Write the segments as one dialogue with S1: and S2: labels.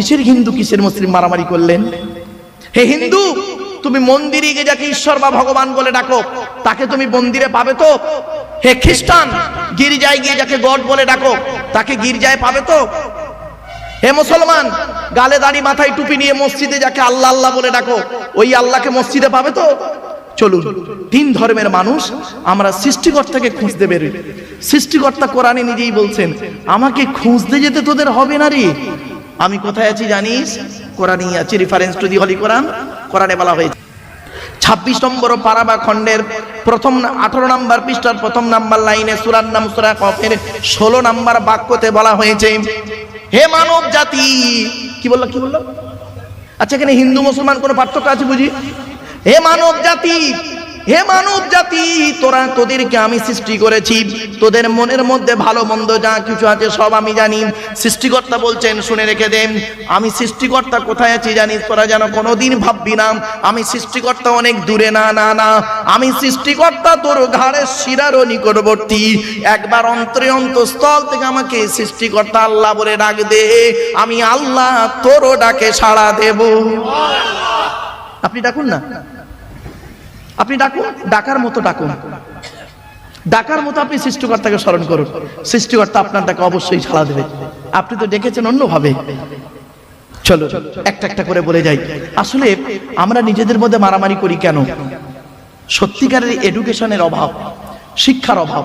S1: কিসের হিন্দু কিসের মুসলিম মারামারি করলেন? হে হিন্দু, তুমি মন্দিরে গিয়ে যাকে ঈশ্বর বা ভগবান বলে ডাকো তাকে তুমি মন্দিরে পাবে তো? হে খ্রিস্টান, গির্জায় গিয়ে যাকে গড বলে ডাকো তাকে গির্জায় পাবে তো? হে মুসলমান, গালে দাড়ি মাথায় টুপি নিয়ে মসজিদে যাকে আল্লাহ আল্লাহ বলে ডাকো ওই আল্লাহকে মসজিদে পাবে তো? চলুন, তিন ধর্মের মানুষ আমরা সৃষ্টিকর্তাকে খুঁজতে বেরোই। সৃষ্টিকর্তা কোরআনে নিজেই বলছেন, আমাকে খুঁজতে যেতে তোদের হবে না রে। আমি কোথায় আছি জানিস? কোরআনেই আছি। রেফারেন্স টু দি হলি কোরআন। কোরআনে বলা হয়েছে 26 নম্বর পারা বা খণ্ডের প্রথম 18 নম্বর পৃষ্ঠার প্রথম নাম্বার লাইনে সূরার নাম সূরা কফের 16 নম্বর বাক্যতে বলা হয়েছে, হে মানব জাতি। কি বললো? আচ্ছা, এখানে হিন্দু মুসলমান কোনো পার্থক্য আছে বুঝি? হে মানব জাতি, হে মানব জাতি, তোদেরকে আমি সৃষ্টি করেছি, তোদের মনের মধ্যে ভালো মন্দ যা কিছু আছে সব আমি জানি। সৃষ্টিকর্তা বলছেন, শুনে রেখে দেন, আমি সৃষ্টিকর্তা কোথায় আছি জানিস? তোরা যেন কোনোদিন ভাববি না আমি সৃষ্টিকর্তা অনেক দূরে। না না না, আমি সৃষ্টিকর্তা তোর ঘাড়ের শিরারও নিকটবর্তী। একবার অন্তরে অন্তঃস্থল থেকে আমাকে সৃষ্টিকর্তা আল্লাহ বলে ডাক দে, আমি আল্লাহ তোরও ডাকে সাড়া দেব। আপনি ডাকুন না, আপনি ডাকুন, ডাকার মতো ডাকুন, ডাকার মতো আপনি সৃষ্টিকর্তাকে স্মরণ করুন। সৃষ্টিকর্তা আপনার ডাকে অবশ্যই সাড়া দেবে। আপনি তো ডেকেছেন অন্যভাবে। চলো একটা একটা করে বলে যাই। আসলে আমরা নিজেদের মধ্যে মারামারি করি কেন? সত্যিকারের এডুকেশনের অভাব, শিক্ষার অভাব।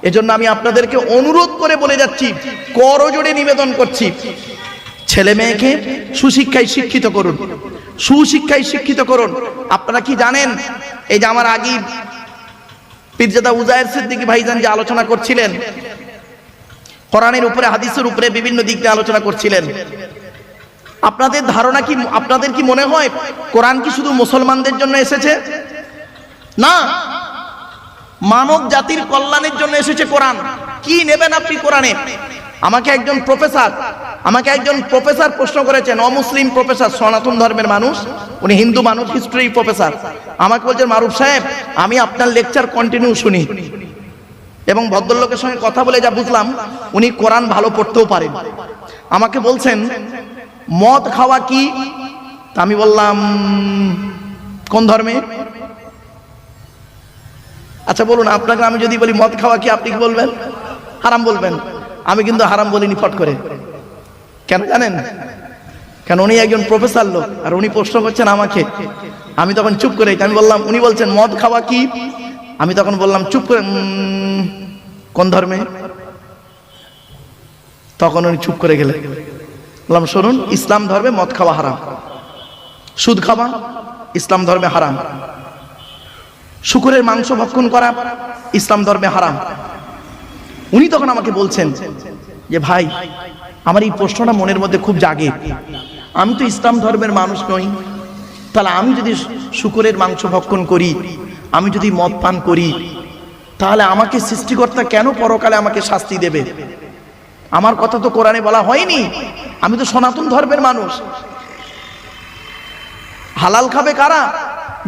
S1: এজন্য আমি আপনাদেরকে অনুরোধ করে বলে যাচ্ছি, করজোড়ে নিবেদন করছি, ছেলে মেয়েকে সুশিক্ষায় শিক্ষিত করুন, সুশিক্ষায় শিক্ষিত করুন। আপনারা কি জানেন, এই যে আমার আগে পীরজাদা উজায়ের সিদ্দিকী ভাইজান যে আলোচনা করছিলেন, কোরআনের উপরে হাদিসের উপরে বিভিন্ন দিক দিয়ে আলোচনা করছিলেন, আপনাদের ধারণা কি, আপনাদের কি মনে হয় কোরআন কি শুধু মুসলমানদের জন্য এসেছে? না, মানব জাতির কল্যাণের জন্য এসেছে কোরআন। কি নেবেন আপনি কোরআনে? আমাকে একজন প্রফেসর প্রশ্ন করেছেন, অমুসলিম প্রফেসর, সনাতন ধর্মের মানুষ, উনি হিন্দু মানুষ, হিস্ট্রি প্রফেসর। আমাকে বলছেন, মারুফ সাহেব, আমি আপনার লেকচার কন্টিনিউ শুনি এবং ভদ্রলোকের সঙ্গে কথা বলে যা বুঝলাম উনি কোরআন ভালো পড়তেও পারেন। আমাকে বলছেন, মদ খাওয়া কি? আমি বললাম, কোন ধর্মে? আচ্ছা বলুন, আপনাকে আমি যদি বলি মদ খাওয়া কি, আপনি কি বলবেন? হারাম বলবেন। আমি কিন্তু হারাম বলিনি ফট করে। কেন জানেন? কেন, উনি একজন প্রফেসর লোক আর উনি প্রশ্ন করছেন আমাকে। আমি তখন চুপ করে, আমি বললাম, উনি বলছেন মদ খাওয়া কি? আমি তখন বললাম চুপ করে, কোন ধর্মে? তখন উনি চুপ করে গেলেন। বললাম, শুনুন, ইসলাম ধর্মে মদ খাওয়া হারাম, সুদ খাওয়া ইসলাম ধর্মে হারাম, শুকরের মাংস ভক্ষণ করা ইসলাম ধর্মে হারাম। উনি তখন আমাকে বলছেন যে ভাই, আমার এই প্রশ্নটা মনের মধ্যে খুব জাগে, আমি তো ইসলাম ধর্মের মানুষ নই, তাহলে আমি যদি শুকরের মাংস ভক্ষণ করি, আমি যদি মদ পান করি, তাহলে আমাকে সৃষ্টিকর্তা কেন পরকালে আমাকে শাস্তি দেবে? আমার কথা তো কোরআনে বলা হয়নি। আমি তো সনাতন ধর্মের মানুষ। হালাল খাবে কারা?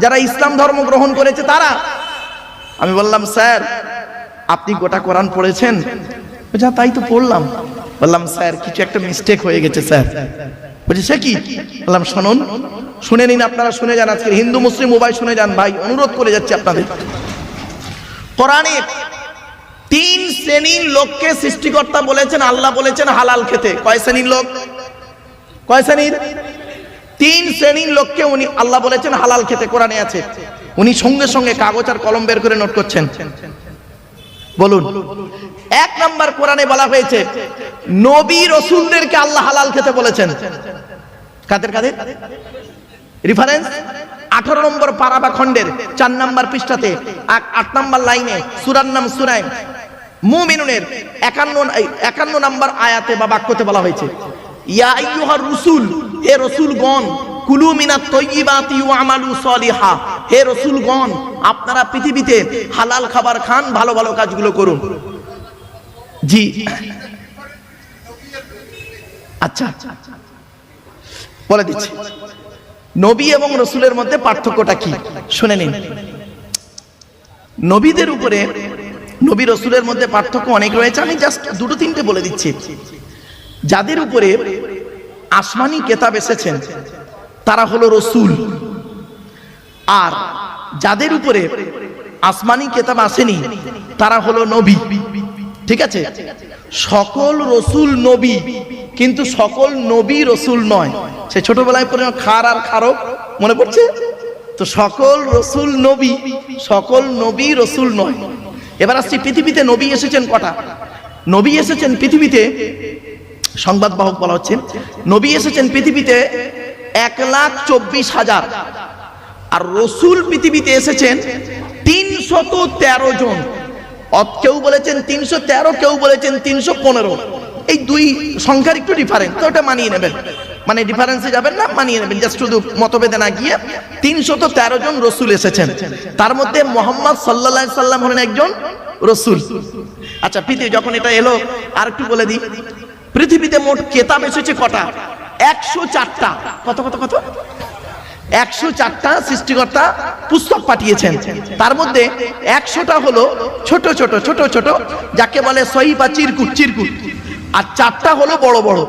S1: যারা ইসলাম ধর্ম গ্রহণ করেছে তারা। আমি বললাম, স্যার আপনি গোটা কোরআন পড়েছেন? যা, তাই তো পড়লাম। বললাম, স্যার কিছু একটা মিস্টেক হয়ে গেছে স্যার। বলছে, সে কি? বললাম, শুনুন, শুনে নিন, আপনারা শুনে যান, আজকে হিন্দু মুসলিম উভয় শুনে যান ভাই, অনুরোধ করে যাচ্ছি আপনাদের। কোরআনে 3 শ্রেণীর লোককে সৃষ্টিকর্তা বলেছেন, আল্লাহ বলেছেন হালাল খেতে। কয় শ্রেণীর লোক? কয় শ্রেণীর? 3 শ্রেণীর লোককে উনি আল্লাহ বলেছেন হালাল খেতে, কোরআনে আছে। উনি সঙ্গে সঙ্গে কাগজ আর কলম বের করে নোট করছেন। বলুন, 1 নাম্বার কোরআনে বলা হয়েছে নবী রাসূলদেরকে আল্লাহ হালাল খেতে বলেছেন। কাদের কাদের? রেফারেন্স 18 নম্বর পারা বা খণ্ডের 4 নম্বর পৃষ্ঠাতে 8 নম্বর লাইনে সূরার নাম সূরা মুমিনুনের 51 নম্বর আয়াতে বা বাক্যতে বলা হয়েছে, ইয়া আইয়ুহার রাসূল, হে রাসূলগণ, কুলু মিনাত তাইয়্যিবাতি ওয়া আমালু সলিহা, হে রাসূলগণ আপনারা পৃথিবীতে হালাল খাবার খান, ভালো ভালো কাজগুলো করুন। জি আচ্ছা বলে দিচ্ছি, নবী এবং রাসূলের মধ্যে পার্থক্যটা কি শুনে নিন। নবীদের উপরে, নবী রাসূলের মধ্যে পার্থক্য অনেক রয়েছে, আমি জাস্ট 2-3টে বলে দিচ্ছি। যাদের উপরে আসমানি কেতাব এসেছেন তারা হলো রসুল, আর যাদের উপরে আসমানি কেতাব আসেনি তারা হলো নবী। ঠিক আছে, সকল রসুল নবী, কিন্তু সকল নবী রসুল নয়। সে ছোটবেলায় পড়ে খার আর খারক মনে পড়ছে তো, সকল রসুল নবী, সকল নবী রসুল নয়। এবার আসছি পৃথিবীতে নবী এসেছেন কটা? নবী এসেছেন পৃথিবীতে, সংবাদ বাহক বলা হচ্ছে, নবী এসেছেন পৃথিবীতে 1,24,000, আর রসুল পৃথিবীতে এসেছেন 313 জন। কেউ বলেছেন 313, কেউ বলেছেন 315। এই দুই সংখ্যার একটু ডিফারেন্স, তো ওটা মানিয়ে নেবেন, মানে ডিফারেন্সে যাবেন না, মানিয়ে নেবেন, জাস্ট শুধু মতভেদে না গিয়ে। 313 জন রসুল এসেছেন, তার মধ্যে মোহাম্মদ সাল্লাল্লাহু আলাইহি সাল্লাম হলেন একজন রসুল। আচ্ছা, পৃথিবী যখন এটা এলো, আর একটু বলে দিই, পৃথিবীতে মোট কেতাব এসেছে কটা? 104টা। কত কত কত? 104টা সৃষ্টিকর্তা পুস্তক পাঠিয়েছেন। তার মধ্যে 100টা হলো ছোট ছোট ছোট ছোট, যাকে বলে সহিফা, চিরকুট চিরকুট, আর 4টা হলো বড় বড়।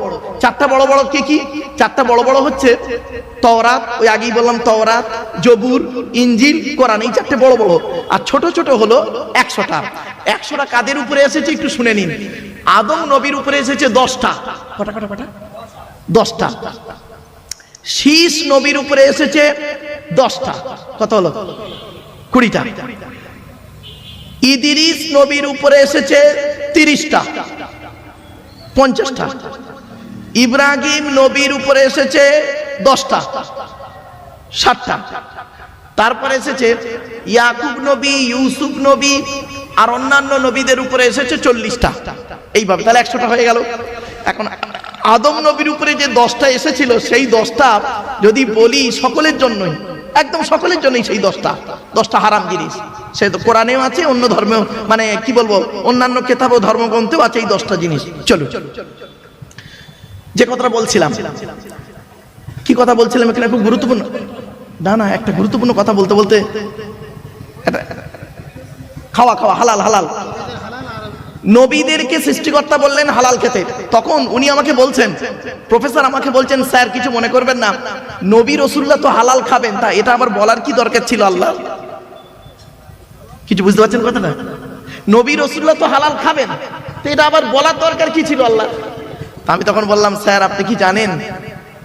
S1: 4টা বড় বড় কি কি? 4টা বড় বড় হচ্ছে তওরাত, ওই আগেই বললাম তওরাত, জবুর, ইনজিল, কোরআন, এই 4টে বড় বড়। আর ছোট ছোট হলো 100টা। 100টা কাদের উপরে এসেছে একটু শুনে নিন। আদম নবীর উপরে এসেছে 10টা। কটা কটা কটা? 10টা। শীষ নবীর উপরে এসেছে 10টা। কত হলো? 20টা। ইদ্রিস নবীর উপরে এসেছে 30টা, 50টা। ইব্রাহিম নবীর উপরে এসেছে 10টা, 60টা। তারপরে এসেছে ইয়াকুব নবী, ইউসুফ নবী আর অন্যান্য নবীদের উপরে এসেছে 40টা। এইভাবে তাহলে 100টা হয়ে গেল। এখন আদম নবীর উপরে যে 10টা এসেছিল, সেই 10টা যদি বলি সকলের জন্যই, একদম সকলের জন্যই সেই 10টা হারাম জিনিস। সে তো কোরআনেও আছে, অন্য ধর্মেও, মানে কি বলবো, অন্যান্য কেতাব ও ধর্মগ্রন্থেও আছে এই 10টা জিনিস। চলো, যে কথাটা বলছিলাম, কি কথা বলছিলাম এখানে? খুব গুরুত্বপূর্ণ, না একটা গুরুত্বপূর্ণ কথা বলতে বলতে, খাওয়া খাওয়া হালাল হালাল, নবীদেরকে সৃষ্টিকর্তা বললেন হালাল খেতে। তখন উনি আমাকে বলছেন, প্রফেসর আমাকে বলছেন, স্যার কিছু মনে করবেন না, নবী রাসূলুল্লাহ তো হালাল খাবেন, তা এটা আবার বলার কি দরকার ছিল আল্লাহ? কিছু বুঝতে পারছেন কথাটা? নবী রাসূলুল্লাহ তো হালাল খাবেন, তো এটা আবার বলার দরকার কি ছিল আল্লাহ? আমি তখন বললাম, স্যার আপনি কি জানেন,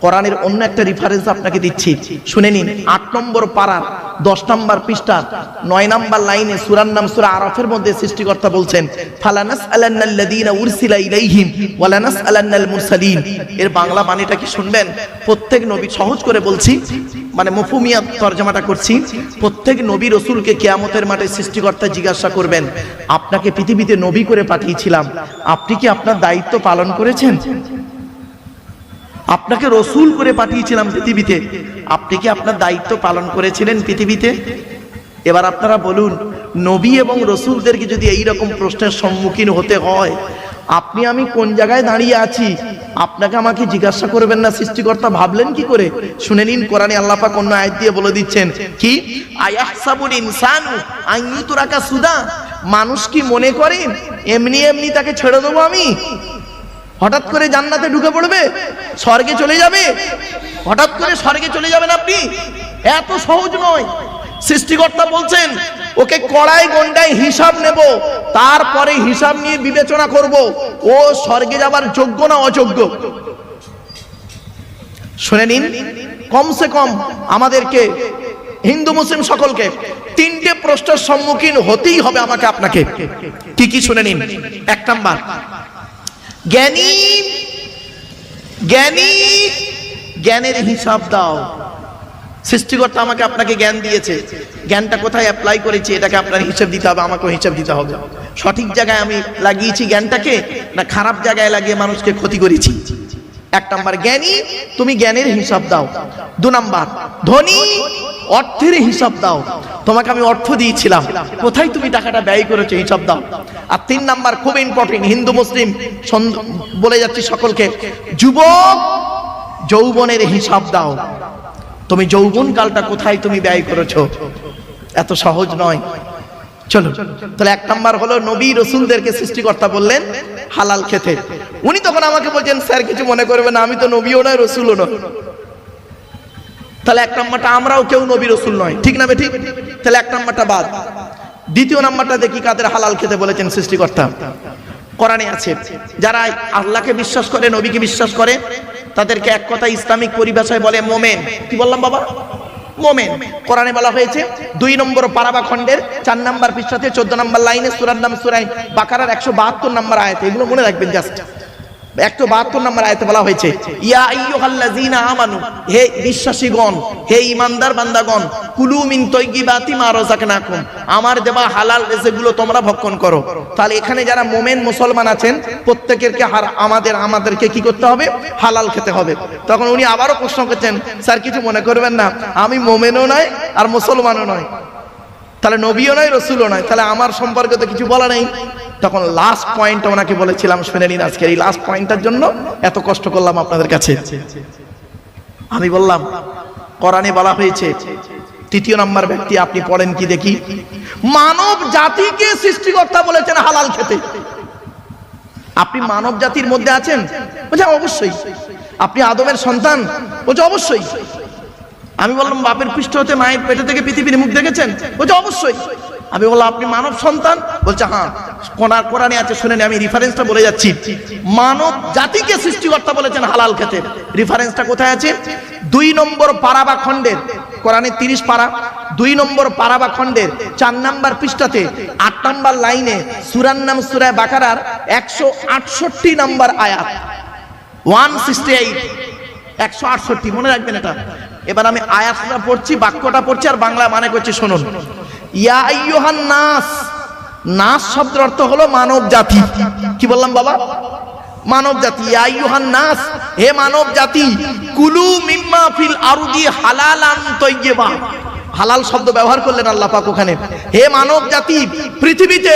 S1: কোরআনের অন্য একটা রেফারেন্স আপনাকে দিচ্ছি, শুনে নিন। 8 নম্বর পারার 10 নম্বর পৃষ্ঠার 9 নম্বর লাইনে, সূরার নাম সূরা আরাফের মধ্যে সৃষ্টিকর্তা বলছেন, ফালানাসআলান্নাল্লাযীনা উরসিলা ইলাইহিম ওয়ালানাসআলান্নাল মুরসালিন। এর বাংলা মানেটা কি শুনবেন? প্রত্যেক নবী, সহজ করে বলছি, মানে মফহুমিয়াত তরজমাটা করছি, প্রত্যেক নবী রাসূলকে কিয়ামতের মাঠে সৃষ্টিকর্তা জিজ্ঞাসা করবেন, আপনাকে পৃথিবীতে নবী করে পাঠিয়েছিলাম, আপনি কি আপনার দায়িত্ব পালন করেছেন? আপনাকে রসুল করে পাঠিয়েছিলাম পৃথিবীতে, আপনি কি আপনার দায়িত্ব পালন করেছিলেন পৃথিবীতে? এবার আপনারা বলুন, নবী এবং রসুলদেরকে যদি এই রকম প্রশ্নের সম্মুখীন হতে হয়, আপনি আমি কোন জায়গায় দাঁড়িয়ে আছি? আপনাকে আমাকে জিজ্ঞাসা করবেন না সৃষ্টিকর্তা ভাবলেন কি করে? শুনে নিন, কোরআনে আল্লাহ পাক অন্য আয়াত দিয়ে বলে দিচ্ছেন কি, আয়াহসাবুল ইনসানু আন ইউতরাকা সুদা। মানুষ কি মনে করেন এমনি এমনি তাকে ছেড়ে দেবো আমি? হঠাৎ করে জান্নাতে ঢুকে পড়বে, স্বর্গে চলে যাবে? হঠাৎ করে স্বর্গে চলে যাবেন আপনি? এত সহজ নয়। সৃষ্টিকর্তা বলছেন, ওকে কড়াই গন্ডায় হিসাব নেব, তারপরে হিসাব নিয়ে বিবেচনা করব ও স্বর্গে যাবার যোগ্য না অযোগ্য। শুনে নিন, কমসে কম আমাদেরকে, হিন্দু মুসলিম সকলকে 3টে প্রশ্নের সম্মুখীন হতেই হবে আমাকে আপনাকে। কি কি শুনে নিন। 1 নাম্বার, জ্ঞানী জ্ঞানী জ্ঞানের হিসাব দাও। সৃষ্টিকর্তা আমাকে আপনাকে জ্ঞান দিয়েছে, জ্ঞানটা কোথায় অ্যাপ্লাই করেছি এটাকে আপনার হিসাব দিতে হবে, আমাকেও হিসাব দিতে হবে। সঠিক জায়গায় আমি লাগিয়েছি জ্ঞানটাকে, না খারাপ জায়গায় লাগিয়ে মানুষকে ক্ষতি করেছি? 1 নাম্বার জ্ঞানী, তুমি জ্ঞানের হিসাব দাও। 2 নাম্বার ধনী, অর্থের হিসাব দাও। তোমাকে আমি অর্থ দিয়েছিলাম, কোথায় তুমি টাকাটা ব্যয় করেছো হিসাব দাও। আর 3 নাম্বার খুব ইম্পর্টেন্ট, হিন্দু মুসলিম বলে যাচ্ছি সকলকে, যুবক যৌবনের হিসাব দাও। তুমি যৌবন কালটা কোথায় তুমি ব্যয় করেছো? এত সহজ নয়। চলো, তাহলে এক নাম্বার হলো নবী রসুলদেরকে সৃষ্টিকর্তা বললেন হালাল খেতে। উনি তখন আমাকে বলছেন, স্যার কিছু মনে করবে না, আমি তো নবীও নয় রসুলও নয়। তাহলে এক নাম্বারটা, আমরাও কেউ নবী রসুল নয়, ঠিক না বেঠিক? তাহলে এক নাম্বারটা বাদ। দ্বিতীয় নাম্বারটা দেখি কাদের হালাল খেতে বলেছেন সৃষ্টিকর্তা। কোরআনে আছে, যারা আল্লাহকে বিশ্বাস করে, নবীকে বিশ্বাস করে, তাদেরকে এক কথা ইসলামিক পরিভাষায় বলে মোমেন। কি বললাম বাবা? মোমেন। কোরআনে বলা হয়েছে 2 নম্বর পারাবা খণ্ডের 4 নম্বর পৃষ্ঠাতে 14 নম্বর লাইনে, সূরার নাম সূরা বাকারার 172 নম্বর আয়াতে, এগুলো মনে রাখবেন জাস্ট। 172 নম্বর আয়াতে বলা হয়েছে, ইয়া আইয়ুহাল্লাযীনা আমানু, হে বিশ্বাসীগণ, হে ঈমানদার বান্দাগণ, কুলু মিন তাইয়্যিবাতি মা রাযাকনাকুম, আমার দেওয়া হালাল রিজিকগুলো তোমরা ভক্ষণ করো। তাহলে এখানে যারা মুমিন মুসলমান আছেন, প্রত্যেকেরকে আমাদেরকে কি করতে হবে? হালাল খেতে হবে। তখন উনি আবারও প্রশ্ন করছেন, স্যার কিছু মনে করবেন না, আমি মুমিনও নয় আর মুসলমানও নয়, তাহলে নবীও নয় রসুলও নয়, তাহলে আমার সম্পর্কে তো কিছু বলা নেই। তখন লাস্ট পয়েন্ট ওনাকে বলেছিলাম, শুনে নিন আজকের এই লাস্ট পয়েন্টটার জন্য এত কষ্ট করলাম আপনাদের কাছে। আমি বললাম কোরআনে বলা হয়েছে, 3 নম্বর ব্যক্তি আপনি পড়েন কি দেখি, মানব জাতিকে সৃষ্টিকর্তা বলেছেন হালাল খেতে। আপনি মানব জাতির মধ্যে আছেন? বলছে অবশ্যই। আপনি আদমের সন্তান? বলছে অবশ্যই। আমি বললাম বাপের পৃষ্ঠ হতে মায়ের পেটে থেকে পৃথিবীর মুখ দেখেছেন? বলছে অবশ্যই। আমি বললাম আপনি মানব সন্তান? বলছে হ্যাঁ। কোরআনে আছে, শুনেন আমি রেফারেন্সটা বলে যাচ্ছি। মানব জাতিকে সৃষ্টিকর্তা বলেছেন হালাল খেতে। রেফারেন্সটা কোথায় আছে? 2 নম্বর পারাবা খণ্ডের, কোরআনে 30 পারা, 2 নম্বর পারাবা খণ্ডের 4 নম্বর পৃষ্ঠাতে 8 নম্বর লাইনে, সূরার নাম সূরা বাকারার 168 নম্বর আয়াত, 168, 168, মনে রাখবেন এটা। এবার আমি আয়াতটা পড়ছি, বাক্যটা পড়ছি আর বাংলা মানে করছি, শুনুন। ইয়া আইয়ুহান নাস, নাস শব্দের অর্থ হলো মানব জাতি। কি বললাম বাবা? মানব জাতি। ইয়া আইয়ুহান নাস, হে মানব জাতি, কুলু মিম্মা ফিল আরদি হালালান তাইয়্যিবা। হালাল শব্দ ব্যবহার করলেন আল্লাহ পাক ওখানে। হে মানব জাতি, পৃথিবীতে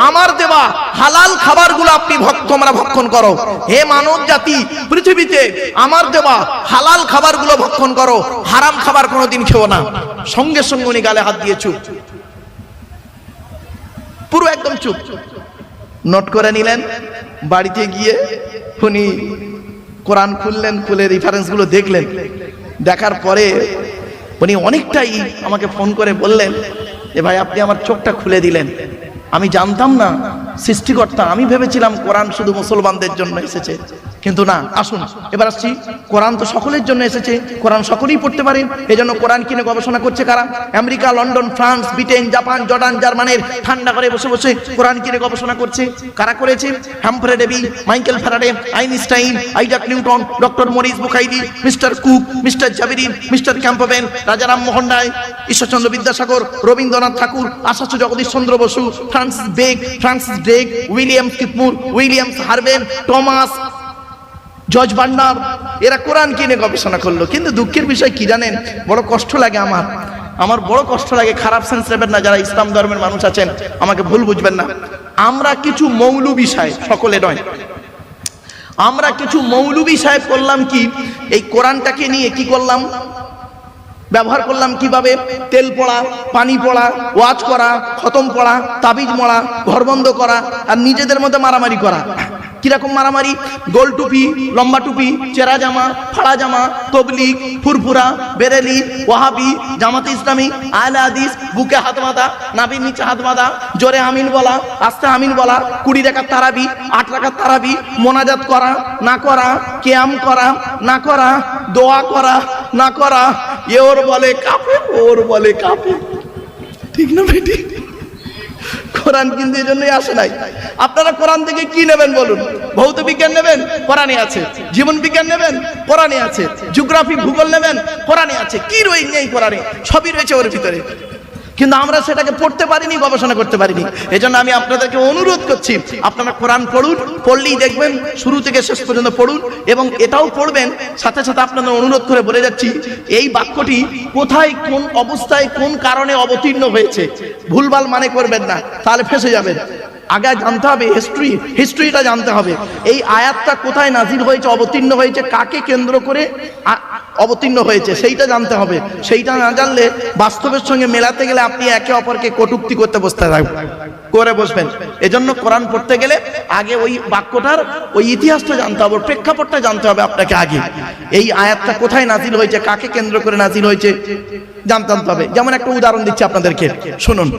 S1: আমার দেওয়া হালাল খাবারগুলো আপনি তোমরা ভক্ষণ করো। হে মানব জাতি, পৃথিবীতে আমার দেওয়া হালাল খাবারগুলো ভক্ষণ করো, হারাম খাবার কোনোদিন খেও না। সঙ্গে সঙ্গে উনি গালে হাত দিয়ে চুপ, পুরো একদম চুপ। নোট করে নিলেন। বাড়িতে গিয়ে উনি কোরআন খুললেন, খুলে রেফারেন্সগুলো দেখলেন। দেখার পরে উনি অনেকটাই আমাকে ফোন করে বললেন, এ ভাই আপনি আমার চোখটা খুলে দিলেন। আমি জানতাম না সৃষ্টিকর্তা, আমি ভেবেছিলাম কোরআন শুধু মুসলমানদের জন্য এসেছে, কিন্তু না। আসুন এবার আসছি, কোরআন তো সকলের জন্য এসেছে, কোরআন সকলেই পড়তে পারেন। এজন্য কোরআন কিনে গবেষণা করছে কারা? America, London, France, Britain, Japan, Jordan, জার্মানির ঠান্ডা করে বসে বসে কোরআন কিনে গবেষণা করছে। কারা করেছে? Humphry Davy, Michael Faraday, Einstein, Isaac Newton, doctor Maurice বুখাইরি, মিস্টার কুক, মিস্টার জাবিরি, mister Campbell, Rajaram Mohan Roy, Ishwarchandra Vidyasagar, Rabindranath Thakur, Acharya Jagadish Chandra Basu, Francis Drake, Williams কিপমুর, উইলিয়ামস হার্ভেন, টমাস, জর্জ বার্নার, এরা কোরআন কিনে গবেষণা করলো। কিন্তু দুঃখের বিষয় কি জানেন? বড় কষ্ট লাগে আমার বড় কষ্ট লাগে। খারাপ সেন্স নেবেন না, যারা ইসলাম ধর্মের মানুষ আছেন আমাকে ভুল বুঝবেন না। আমরা কিছু মৌলবী সাহেব, সকলে নয়, আমরা কিছু মৌলবী সাহেব করলাম কি, এই কোরআনটাকে নিয়ে কি করলাম, ব্যবহার করলাম কিভাবে? তেল পড়া, পানি পড়া, ওয়াজ করা, খতম পড়া, তাবিজ মরা, ঘর বন্ধ করা, আর নিজেদের মধ্যে মারামারি করা। কিরকম মারামারি? গোল টুপি, লম্বা টুপি, চেরা জামা, ফাড়া জামা, তবলিগ, ফুরফুরা, বেরেলি, ওয়াহাবি, জামাতে ইসলামী, আহলে হাদিস, বুকে হাত বাঁধা, নাভির নিচে হাত বাঁধা, জোরে আমিন বলা, আস্তে আমিন বলা, 20 রাকাত তারাবি, 8 রাকাত তারাবি, মোনাজাত করা না করা, কিয়াম করা না করা, দোয়া করা না করা। ওর বলে কাফের, ওর বলে কাফের। ঠিক না বেটি? কোরআন কিন্তু এই জন্যই আসে নাই। আপনারা কোরআন থেকে কি নেবেন বলুন? ভৌত বিজ্ঞান নেবেন? কোরআনে আছে। জীবন বিজ্ঞান নেবেন? কোরআনে আছে। জিওগ্রাফি, ভূগোল নেবেন? কোরআনে আছে। কি নেই কোরআনে? সবই রয়েছে ওর ভিতরে, কিন্তু আমরা সেটাকে পড়তে পারিনি, গবেষণা করতে পারিনি। এজন্য আমি আপনাদেরকে অনুরোধ করছি, আপনারা কোরআন পড়ুন, পড়লেই দেখবেন শুরু থেকে শেষ পর্যন্ত পড়ুন, এবং এটাও পড়বেন। সাথে সাথে আপনাদের অনুরোধ করে বলে যাচ্ছি, এই বাক্যটি কোথায়, কোন অবস্থায়, কোন কারণে অবতীর্ণ হয়েছে ভুলভাল মানে করবেন না, তাহলে ফেঁসে যাবেন। আগে জানতে হবে হিস্ট্রিটা জানতে হবে। এই আয়াতটা কোথায় নাজিল হয়েছে, অবতীর্ণ হয়েছে, কাকে কেন্দ্র করে অবতীর্ণ হয়েছে সেইটা জানতে হবে। সেইটা না জানলে বাস্তবের সঙ্গে মেলাতে গেলে আপনি একে অপরকে কটূক্তি করতে করে বসবেন। এজন্য কোরআন পড়তে গেলে আগে ওই বাক্যটার ওই ইতিহাসটা জানতে হবে, প্রেক্ষাপটটা জানতে হবে আপনাকে আগে। এই আয়াতটা কোথায় নাজিল হয়েছে, কাকে কেন্দ্র করে নাজিল হয়েছে জানতে হবে। যেমন একটা উদাহরণ দিচ্ছি আপনাদেরকে, শুনুন।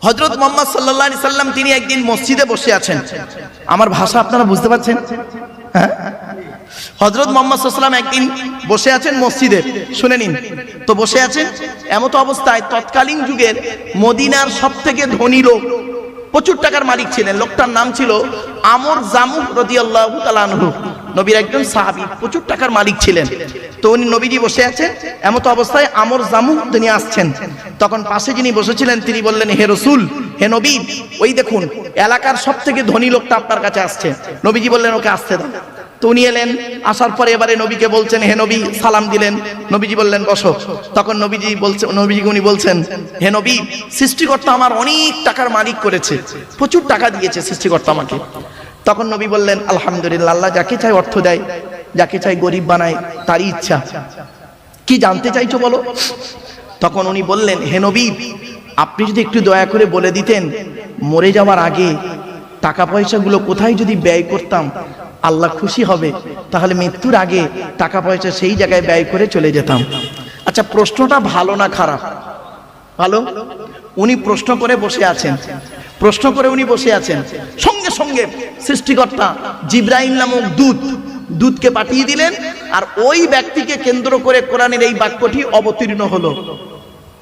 S1: হযরত মুহাম্মদ সাল্লাল্লাহু আলাইহি সাল্লাম তিনি একদিন মসজিদে বসে আছেন। আমার ভাষা আপনারা বুঝতে পারছেন? হ্যাঁ, হযরত মুহাম্মদ সাল্লাল্লাহু আলাইহি সাল্লাম একদিন বসে আছেন মসজিদে, শুনে নিন। তো বসে আছেন, এমত অবস্থায় তৎকালীন যুগের মদিনার সবথেকে ধনী লোক, প্রচুর টাকার মালিক ছিলেন, লোকটার নাম ছিল আমর জামুহ রাদিয়াল্লাহু তাআলা আনহু। নবীর একজন সাহাবী, প্রচুর টাকার মালিক ছিলেন। তো উনি নবীজি বসে আছেন, এমত অবস্থায় আমর জামুহ তিনি আসছেন। তখন পাশে যিনি বসেছিলেন তিনি বললেন, হে রাসূল, হে নবী, ওই দেখুন এলাকার সবথেকে ধনী লোকটা আপনার কাছে আসছে। নবীজি বললেন, ওকে আসতে দাও। তো উনি এলেন, আসার পরে এবারে নবীকে বলছেন, হে নবী, সালাম দিলেন। নবীজি বললেন, বসো। তখন উনি বলছেন, হে নবী, সৃষ্টিকর্তা আমার অনেক টাকার মালিক করেছে, প্রচুর টাকা দিয়েছে সৃষ্টিকর্তা আমাকে। তখন নবী বললেন, আলহামদুলিল্লাহ, আল্লাহ যাকে চাই অর্থ দেয়, যাকে চাই গরিব বানায়, তারই ইচ্ছা। কি জানতে চাইছো বলো? তখন উনি বললেন, হে নবী, আপনি যদি একটু দয়া করে বলে দিতেন মরে যাওয়ার আগে টাকা পয়সাগুলো কোথায় যদি ব্যয় করতাম আল্লাহ খুশি হবে, তাহলে মৃত্যুর আগে টাকা পয়সা সেই জায়গায় ব্যয় করে চলে যেতাম। আচ্ছা, প্রশ্নটা ভালো না খারাপ? ভালো। উনি প্রশ্ন করে বসে আছেন, উনি বসে আছেন। সঙ্গে সঙ্গে সৃষ্টিকর্তা জিবরাইল নামক দূতকে পাঠিয়ে দিলেন, আর ওই ব্যক্তিকে কেন্দ্র করে কোরআনের এই বাক্যটি অবতীর্ণ হলো,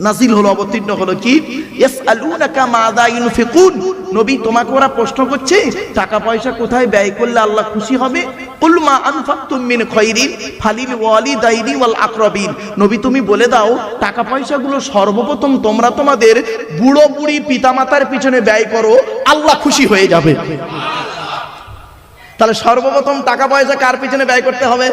S1: নাজিল হলো, অবতীর্ণ হলো। কি? ইয়াসআলুনাকা মাযা ইউনফিকুন, নবী তোমাকে ওরা প্রশ্ন করছে টাকা পয়সা কোথায় ব্যয় করলে আল্লাহ খুশি হবে। কুল মা আনফাকতুম মিন খায়রিন ফালিল ওয়ালিদাইনি ওয়াল আকরাবিন, নবী তুমি বলে দাও টাকা পয়সাগুলো সর্বপ্রথম তোমরা তোমাদের বুড়ো বুড়ি পিতামাতার পিছনে ব্যয় করো, আল্লাহ খুশি হয়ে যাবে। তাহলে সর্বপ্রথম টাকা পয়সা কার পিছনে ব্যয় করতে হবে?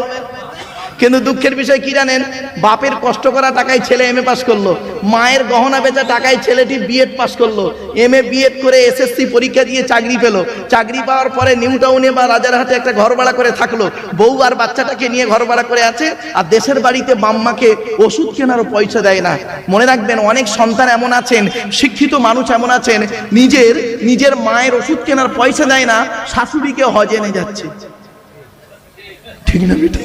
S1: কিন্তু দুঃখের বিষয় কি জানেন, বাপের কষ্ট করা টাকায় ছেলে এমএ পাস করলো, মায়ের গহনা বেচা টাকায় ছেলেটি বিএড পাস করলো, এমএ বিএড করে এসএসসি পরীক্ষা দিয়ে চাকরি পেলো, চাকরি পাওয়ার পরে নিউ টাউনে বা রাজারহাটে একটা ঘর ভাড়া করে থাকলো, বউ আর বাচ্চাটাকে নিয়ে ঘর ভাড়া করে আছে, আর দেশের বাড়িতে বাম্মাকে ওষুধ কেনারও পয়সা দেয় না। মনে রাখবেন, অনেক সন্তান এমন আছেন, শিক্ষিত মানুষ এমন আছেন, নিজের মায়ের ওষুধ কেনার পয়সা দেয় না, শাশুড়িকে হজে নিয়ে যাচ্ছে। ঠিক না বেটা?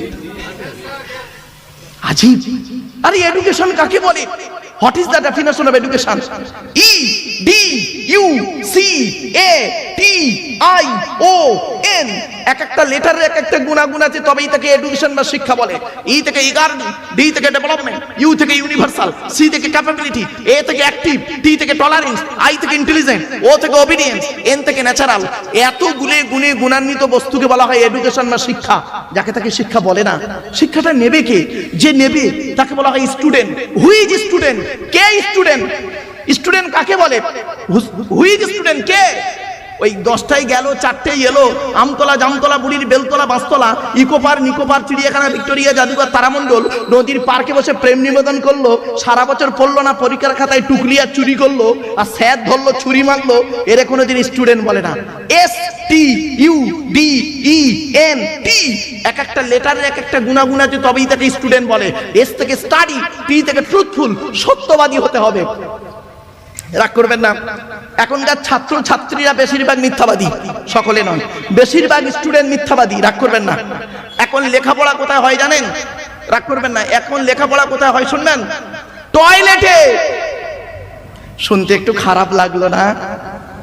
S1: আজীব। আরে এডুকেশন কাকে বলে? What is the definition of education? EDUCATION, এক একটা লেটারের এক একটা গুণাগুণ আছে, তবেই তাকে এডুকেশন বা শিক্ষা বলে। ই থেকে ইগার্নিং, ডি থেকে ডেভেলপমেন্ট, ইউ থেকে ইউনিভার্সাল, সি থেকে ক্যাপাবিলিটি, এ থেকে অ্যাক্টিভ, টি থেকে টলারেন্স, আই থেকে ইন্টেলিজেন্ট, ও থেকে ওবিডিয়েন্স, এন থেকে ন্যাচারাল। এত গুণে গুণান্বিত বস্তুকে বলা হয় এডুকেশন বা শিক্ষা। যাকে তাকে শিক্ষা বলে না। শিক্ষাটা নেবে কে? যে নেবে তাকে বলা হয় স্টুডেন্ট। Who is student? কে স্টুডেন্ট? স্টুডেন্ট কাকে বলে? Who is student? কে? ওই 10টায় গেল, 4টেই এলো, আমতলা জামতলা বুড়ির বেলতলা বাঁশতলা, ইকোপার নিকোপার, চিড়িয়াখানা, ভিক্টোরিয়া, জাদুঘর, তারামণ্ডল, নদীর পার্কে বসে প্রেম নিবেদন করলো, সারা বছর পড়লো না, পরীক্ষার খাতায় টুকলি আর চুরি করলো, আর স্যার ধরলো, ছুরি মারলো, এর কোনোদিন স্টুডেন্ট বলে না। STUDENT, এক একটা লেটারের এক একটা গুণাগুণ আছে, তবেই তাকে স্টুডেন্ট বলে। এস থেকে স্টাডি, টি থেকে ট্রুথফুল, সত্যবাদী হতে হবে। রাগ করবেন না, এখনকার ছাত্র ছাত্রীরা বেশিরভাগ মিথ্যাবাদী, সকলে নয়, বেশিরভাগ স্টুডেন্ট মিথ্যাবাদী। রাগ করবেন না। এখন লেখাপড়া কোথায় হয় জানেন? রাগ করবেন না, এখন লেখাপড়া কোথায় হয় শুনবেন? টয়লেটে। শুনতে একটু খারাপ লাগলো না?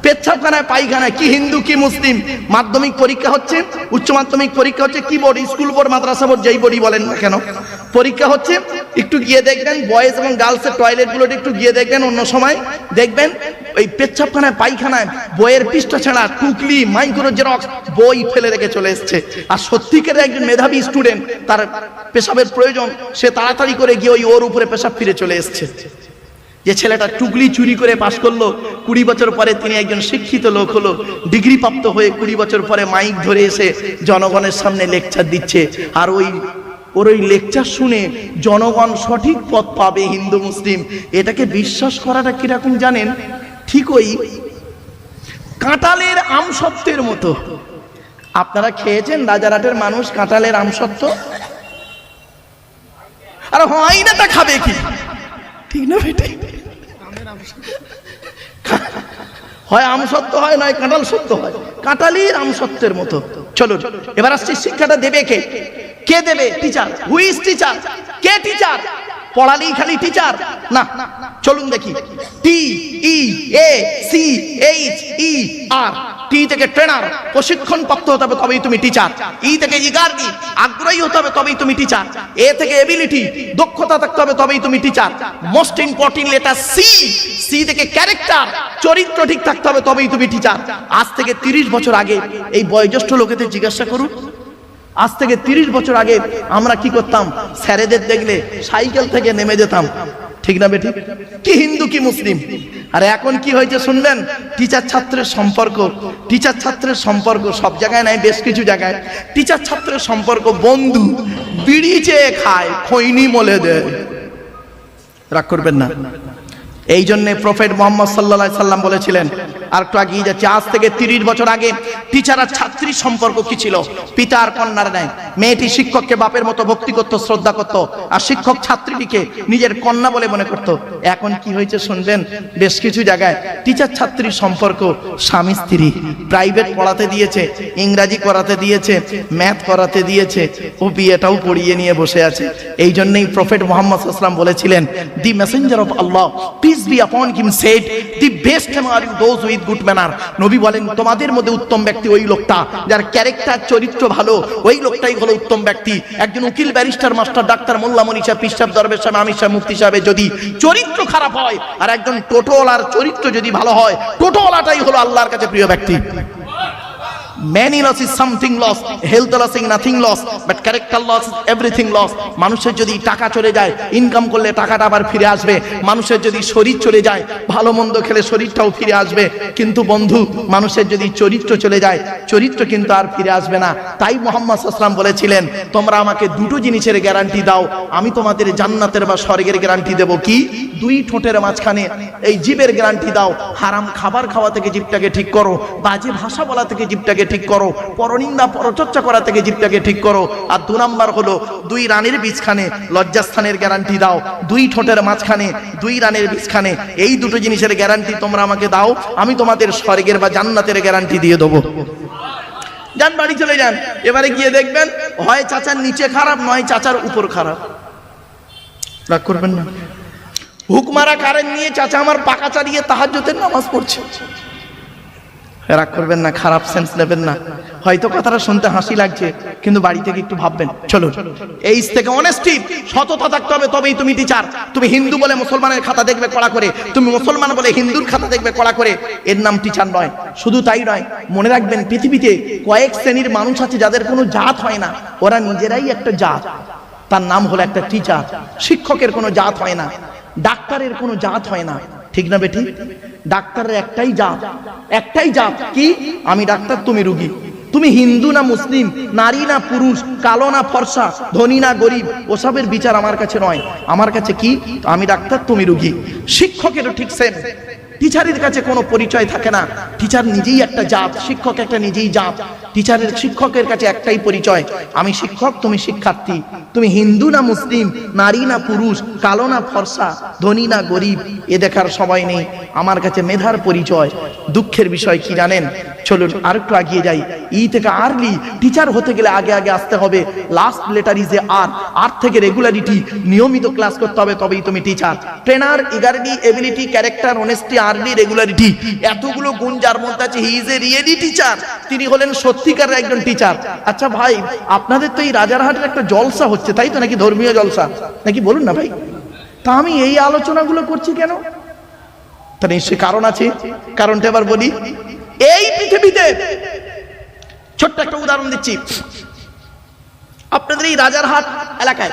S1: পেচ্ছাপখানায়, পায়খানায়। কি হিন্দু কি মুসলিম? মাধ্যমিক পরীক্ষা হচ্ছে, উচ্চ মাধ্যমিক পরীক্ষা হচ্ছে, কি বোর্ড, স্কুল বোর্ড, মাদ্রাসা বোর্ড, যেই বোর্ডই বলেন না কেন, পরীক্ষা হচ্ছে। একটু গিয়ে দেখবেন বয়েজ এবং গার্লসের টয়লেট গুলো একটু গিয়ে দেখবেন, অন্য সময় দেখবেন ওই পেচ্ছাপখানায়, পায়খানায় বইয়ের পৃষ্ঠা ছাড়া টুকলি, মাইক্রো জেরক্স বই ফেলে রেখে চলে এসছে। আর সত্যিকারে একজন মেধাবী স্টুডেন্ট, তার পেশাবের প্রয়োজন, সে তাড়াতাড়ি করে গিয়ে ওর উপরে পেশাব ফিরে চলে এসছে। যে ছেলেটা টুকলি চুরি করে পাশ করলো, 20 বছর পরে তিনি একজন শিক্ষিত লোক হলো, ডিগ্রি প্রাপ্ত হয়ে 20 বছর পরে মাইক ধরে এসে জনগণের সামনে লেকচার দিচ্ছে। আর ওই লেকচার শুনে জনগণ সঠিক পথ পাবে, হিন্দু মুসলিম, এটাকে বিশ্বাস করাটা কিরকম জানেন? ঠিক ওই কাঁঠালের আমসত্ত্বের মতো। আপনারা খেয়েছেন রাজারহাটের মানুষ কাঁঠালের আমসত্ত্ব? আর হয় না তা খাবে কি? ঠিক না বেটে? হয় আমসত্ত্ব হয়, নয় কাঁঠাল সত্য হয়। কাঁঠালের আমসত্ত্বের মতো। চলুন এবার আসছি, শিক্ষাটা দেবে কে? কে দেবে? টিচার। Who is teacher? কে টিচার? পড়ালেই খালি টিচার না। চলুন দেখি, টি ই এ সি এইচ ই আর। টি থেকে ট্রেনার, প্রশিক্ষণ প্রাপ্ত হতে হবে তবেই তুমি টিচার। ই থেকে ইগারগি, আগ্রহী হতে হবে তবেই তুমি টিচার। এ থেকে এবিলিটি, দক্ষতা থাকতে হবে তবেই তুমি teacher. Most important letter C. C থেকে ক্যারেক্টার, চরিত্র ঠিক থাকতে হবে তবেই তুমি টিচার। আজ থেকে 30 বছর আগে এই বয়োজ্যেষ্ঠ লোকেদের জিজ্ঞাসা করুন, আজ থেকে 30 বছর আগে আমরা কি করতাম? স্যারেদের দেখলে সাইকেল থেকে নেমে যেতাম। ঠিক না বেটি? কি হিন্দু কি মুসলিম। আর এখন কি হয়েছে শুনবেন? টিচার ছাত্রের সম্পর্ক, টিচার ছাত্রের সম্পর্ক সব জায়গায় নাই, বেশ কিছু জায়গায় টিচার ছাত্রের সম্পর্ক বন্ধু, বিড়ি চেয়ে খায়, খৈনি মলে দেয়। রাগ করবেন না। এই জন্য প্রফেট মুহাম্মদ সাল্লাল্লাহু আলাইহি সাল্লাম বলেছিলেন, আর একটু আগিয়ে যাচ্ছে, আজ থেকে 30 বছর আগে টিচার আর ছাত্রীর সম্পর্ক কি ছিল? পিতা আর কন্যার ন্যায়। মেয়েটি শিক্ষককে বাপের মতো ভক্তি করত, শ্রদ্ধা করত, আর শিক্ষক ছাত্রীটিকে নিজের কন্যা বলে মনে করত। এখন কি হয়েছে শুনবেন? বেশ কিছু জায়গায় টিচার ছাত্রীর সম্পর্ক স্বামী স্ত্রী। প্রাইভেট পড়াতে দিয়েছে, ইংরাজি করাতে দিয়েছে, ম্যাথ করাতে দিয়েছে, ও বিয়েটাও পড়িয়ে নিয়ে বসে আছে। এই জন্যই প্রফেট মুহাম্মদ সাল্লাল্লাহু আলাইহি ওয়াসাল্লাম বলেছিলেন, দি Messenger of Allah peace be upon him said, the best are those with good manner. নবী বলেন, তোমাদের মধ্যে উত্তম ব্যক্তি ওই লোকটা যার ক্যারেক্টার, চরিত্র ভালো, ওই লোকটাই হলো উত্তম ব্যক্তি। একজন উকিল, ব্যারিস্টার, মাস্টার, ডাক্তার, মোল্লা, মনি সাহেব, পীর সাহেব, দরবেশ সাহেব, আমির সাহেব, মুফতি সাহেবের যদি চরিত্র খারাপ হয়, আর একজন টোটোওয়ালার চরিত্র যদি ভালো হয়, টোটোওয়ালাটাই হলো আল্লাহর কাছে প্রিয় ব্যক্তি। Many loss is something lost, health loss is nothing lost, but character loss is everything lost. মানুষের যদি টাকা চলে যায়, ইনকাম করলে টাকাটা আবার ফিরে আসবে। মানুষের যদি শরীর চলে যায়, ভালো মন্দ খেলে শরীরটাও ফিরে আসবে। কিন্তু বন্ধু, মানুষের যদি চরিত্র চলে যায়, চরিত্র কিন্তু আর ফিরে আসবে না। তাই মুহাম্মদ সাল্লাল্লাহু আলাইহি ওয়াসাল্লাম বলেছিলেন, তোমরা আমাকে দুটো জিনিসের গ্যারান্টি দাও, আমি তোমাদের জান্নাতের বা স্বর্গের গ্যারান্টি দেব। কি? দুই ঠোঁটের মাঝখানে এই জিভের গ্যারান্টি দাও, হারাম খাবার খাওয়া থেকে জিভটাকে ঠিক করো, বাজে ভাষা বলা থেকে জিভটাকে ঠিক করো, পরনিন্দা পরচর্চা করা থেকে জিভটাকে ঠিক করো। আর 2 নাম্বার হলো দুই রানের বীজখানে লজ্জাস্থানের গ্যারান্টি দাও। দুই ঠোঁটের মাঝখানে, দুই রানের বীজখানে, এই দুটো জিনিসের গ্যারান্টি তোমরা আমাকে দাও, আমি তোমাদের স্বর্গের বা জান্নাতের গ্যারান্টি দিয়ে দেবো। যান বাড়ি চলে যান। এবারে গিয়ে দেখবেন, হয় চাচার নিচে খারাপ, নয় চাচার উপর খারাপ। রাগ করবেন না। হুকমারা কারেন্ট নিয়ে চাচা আমার পাকা চালিয়ে তাহাজ্জুদের নামাজ পড়ছে। রাগ করবেন না, খারাপ সেন্স নেবেন না। হয়তো কথাটা শুনতে হাসি লাগছে, কিন্তু বাড়ি থেকে একটু ভাববেন। চলো, এই থেকে অনেস্টি, সততা থাকতে হবে, তবেই তুমি টিচার। তুমি হিন্দু বলে মুসলমানের খাতা দেখবে কড়া করে, তুমি মুসলমান বলে হিন্দুর খাতা দেখবে কড়া করে, এর নাম টিচার নয়। শুধু তাই নয়, মনে রাখবেন, পৃথিবীতে কয়েক শ্রেণীর মানুষ আছে যাদের কোনো জাত হয় না, ওরা নিজেরাই একটা জাত, তার নাম হলো একটা টিচার। শিক্ষকের কোনো জাত হয় না, ডাক্তারের কোনো জাত হয় না। ঠিক না বেটি? ডাক্তারের একটাই জাত, একটাই জাত। কি? আমি ডাক্তার, তুমি রুগী। তুমি হিন্দু না মুসলিম, নারী না পুরুষ, কালো না ফর্সা, ধনী না গরিব, ওসবের বিচার আমার কাছে নয়। আমার কাছে কি? আমি ডাক্তার, তুমি রুগী। শিক্ষকেরও ঠিক সেম। টিচারের কাছে কোনো পরিচয় থাকে না, টিচার নিজেই একটা জাত, শিক্ষক একটা নিজেই জাত। টিচারের, শিক্ষকের কাছে একটাই পরিচয়, আমি শিক্ষক, তুমি শিক্ষার্থী। তুমি হিন্দু না মুসলিম, নারী না পুরুষ, কালো না ফর্সা, ধনী না গরিব, এ দেখার সময় নেই। আমার কাছে মেধার পরিচয়। দুঃখের বিষয় কি জানেন? চলুন আরেকটু এগিয়ে যাই। ই থেকে আর্লি, টিচার হতে গেলে আগে আগে আসতে হবে last letter is a R. R থেকে রেগুলারিটি, নিয়মিত ক্লাস করতে হবে, তবেই তুমি টিচার। ট্রেনার, ইগারিটি, ability, character, honesty, early, regularity, এতগুলো গুণ যার মধ্যে আছে, he is a really teacher. তিনি হলেন সত্যিকারের একজন টিচার। আচ্ছা ভাই, আপনাদের তো এই রাজারহাটের একটা জলসা হচ্ছে, তাই তো? নাকি ধর্মীয় জলসা নাকি? বলুন না ভাই। তা আমি এই আলোচনাগুলো করছি কেন? তা নিশ্চয়ই কারণ আছে। কারণটা এবার বলি। এই পৃথিবীতে ছোট্ট একটা উদাহরণ দিচ্ছি। আপনাদের এই রাজারহাট এলাকায়,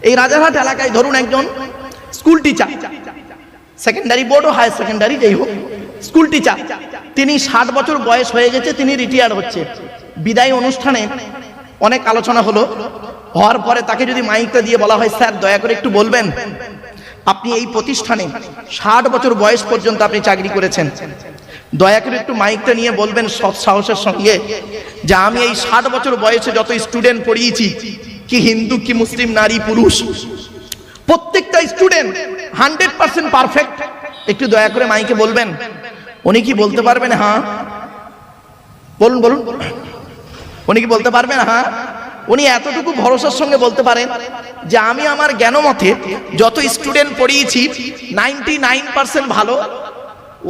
S1: এই রাজারহাট এলাকায় ধরুন একজন স্কুল টিচার, সেকেন্ডারি বোর্ড ও হায়ার সেকেন্ডারি, যাই হোক, স্কুল টিচার। তিনি 60 বছর বয়স হয়ে গেছে, তিনি রিটায়ার হচ্ছে। বিদায় অনুষ্ঠানে অনেক আলোচনা হলো। হওয়ার পরে তাকে যদি মাইকটা দিয়ে বলা হয়, স্যার দয়া করে একটু বলবেন, আপনি এই প্রতিষ্ঠানে 60 বছর বয়স পর্যন্ত আপনি চাকরি করেছেন, দয়া করে একটু মাইকটা নিয়ে বলবেন সৎ সাহসের সঙ্গে যে আমি এই 60 বছর বয়সে যত স্টুডেন্ট পড়িয়েছি, কি হিন্দু কি মুসলিম নারী পুরুষ, প্রত্যেকটা স্টুডেন্ট 100% পারফেক্ট। একটু দয়া করে মাইকে বলবেন। উনি কি বলতে পারবেন? হ্যাঁ বলুন বলুন। উনি কি বলতে পারবেন? হ্যাঁ। উনি এতটুকু ভরসার সঙ্গে বলতে পারেন যে আমি আমার জ্ঞান মতে যত স্টুডেন্ট পড়িয়েছি 99% ভালো,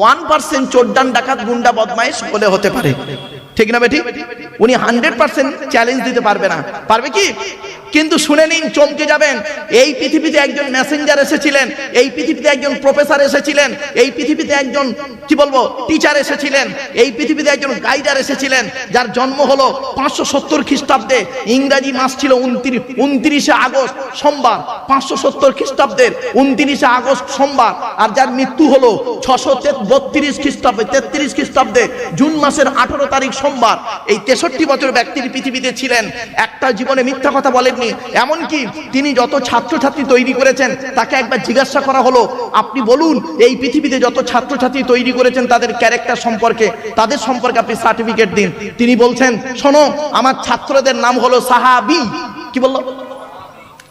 S1: 1% চোরডান ডাকাত গুন্ডা বদমাইশ বলে হতে পারে। ঠিক না বেটি? উনি 100% চ্যালেঞ্জ দিতে পারবে না। পারবে কি? কিন্তু শুনে নিন, চমকে যাবেন। এই পৃথিবীতে একজন মেসেঞ্জার এসেছিলেন, এই পৃথিবীতে একজন প্রফেসর এসেছিলেন, এই পৃথিবীতে একজন কি বলবো টিচার এসেছিলেন, এই পৃথিবীতে একজন গাইডার এসেছিলেন, যার জন্ম হলো 570 খ্রিস্টাব্দে। ইংরাজি মাস ছিল 29শে আগস্ট সোমবার, 570 খ্রিস্টাব্দের 29শে আগস্ট সোমবার। আর যার মৃত্যু হলো 632 খ্রিস্টাব্দে 33 খ্রিস্টাব্দে জুন মাসের 18 তারিখ সোমবার। এই 63 বছর ব্যক্তির পৃথিবীতে ছিলেন, একটা জীবনে মিথ্যা কথা বলেননি। এমনকি তিনি যত ছাত্রছাত্রী তৈরি করেছেন, তাকে একবার জিজ্ঞাসা করা হলো আপনি বলুন এই পৃথিবীতে যত ছাত্রছাত্রী তৈরি করেছেন তাদের ক্যারেক্টার সম্পর্কে, তাদের সম্পর্কে আপনি সার্টিফিকেট দিন। তিনি বলছেন শোনো, আমার ছাত্রদের নাম হলো সাহাবী। কি বললো?